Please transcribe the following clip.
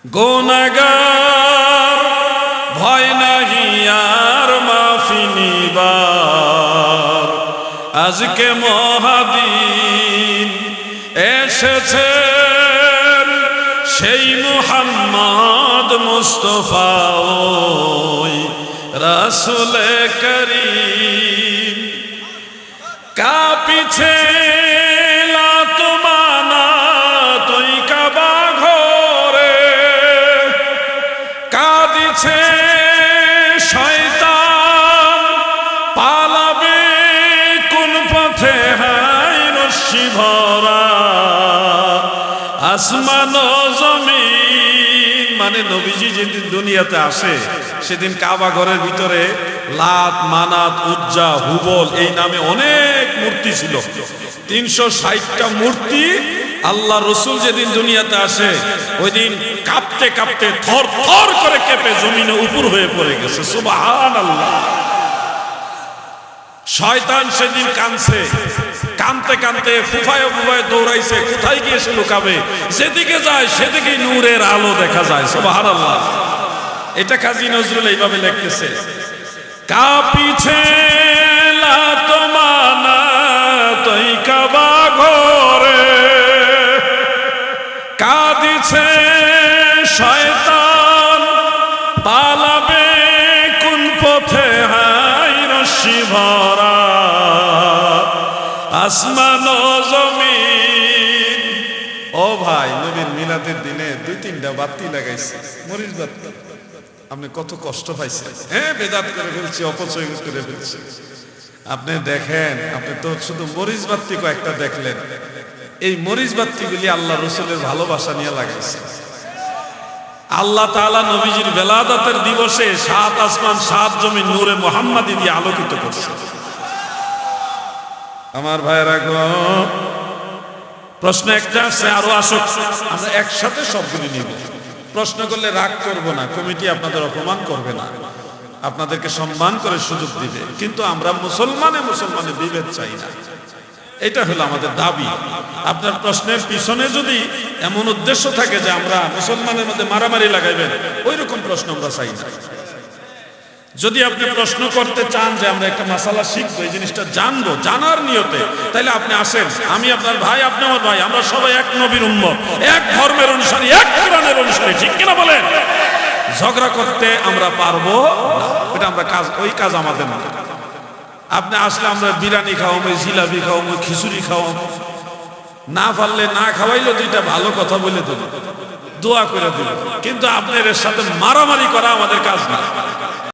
গুনাহগার ভয় নাহি আর মাফি নিবার, আজকে মহাদিন এসেছেন সেই মুহাম্মদ মুস্তাফা ওই রাসূলে করিম। কাঁপিছে লাতমানা তুই কাবা ঘরে, কাঁদিছে শয়তান পালাবে কোন পথে, হায় রশ্মি ভরা আসমান ও জমিন। মানে নবীজি যেদিন দুনিয়াতে আসে সেদিন কাবা ঘরের ভিতরে লাত, মানাত, উজ্জা, হুবল এই নামে অনেক মূর্তি ছিল। 360টা মূর্তি। আল্লাহ রসুল যেদিন দুনিয়াতে আসে ওই দিন কাঁপতে কাঁপতে থর থর করে কেঁপে জমিনে উপর হয়ে পড়ে গেছে। সুবহানাল্লাহ। শয়তান সেদিন কাঁদছে, কাঁদতে কাঁদতে ফুফায় ফুফায় দৌড়াইছে, কোথায় গিয়ে সে লুকাবে? যেদিকে যায় সেদিকে নূরের আলো দেখা যায়। সুবহানাল্লাহ। এটা কাজী নজরুল এইভাবে লিখতেছে, কাঁপিছে লাতমানা তুই কাবা ঘরে, কাঁদিছে শয়তান পালাবে কোন পথে, হায় রশ্মি ভরা আসমান ও জমিন। ও ভাই, নবীর মিলাদের দিনে 2-3টা বাতি লাগাইছে, মরিচ বাতি। আপনি কত কষ্ট পাইছেন? হ্যাঁ, বেদাত করে ফেলছি, অপচয় করে ফেলছি। আপনি দেখেন, আপনি তো শুধু মরিচ বাতি কয়েকটা দেখলেন। এই মরিচ বাতিগুলি আল্লাহ রসুলের ভালোবাসা নিয়ে লাগাইছে। আল্লাহ তাআলা নবীজির বেলাদাতের দিবসে 7 আসমান 7 জমিন নূরে মুহাম্মাদি দিয়ে আলোকিত করছে। আমার ভাইরা গো, প্রশ্ন একটা আছে, আরো আসুক, আমরা একসাথে সবগুলি নিব। প্রশ্ন করলে রাগ করব না, কমিটি আপনাদের অপমান করবে না, আপনাদেরকে সম্মান করে সুযোগ দিবে। কিন্তু আমরা মুসলমানে বিভেদ চাই না, এটা হলো আমাদের দাবি। আপনার প্রশ্নের পিছনে যদি এমন উদ্দেশ্য থাকে যে আমরা মুসলমানের মধ্যে মারামারি লাগাইবেন, ওই রকম প্রশ্ন আমরা চাই না। যদি আপনি প্রশ্ন করতে চান যে আমরা একটা মাসালা শিখবো, এই জিনিসটা জানবো, জানার নিয়তে, তাহলে আপনি আসেন। আমি আপনার ভাই, আপনি আমার ভাই, আমরা সবাই এক নবীর উম্মত, এক ধর্মের অনুসারী, এক কোরআনের অনুসারী, ঠিক কিনা বলেন? ঝগড়া করতে আমরা পারবো না, এটা আমরা কাজ, ওই কাজ আমাদের না। আপনি আসলে আমরা বিরিয়ানি খাওয়াবো, জিলাপি খাওয়াবো, খিচুড়ি খাওয়াবো, না পারলে না খাওয়াইলো দুইটা ভালো কথা বলে দেবো, দোয়া করে দেবো, কিন্তু আপনার এর সাথে মারামারি করা আমাদের কাজ না।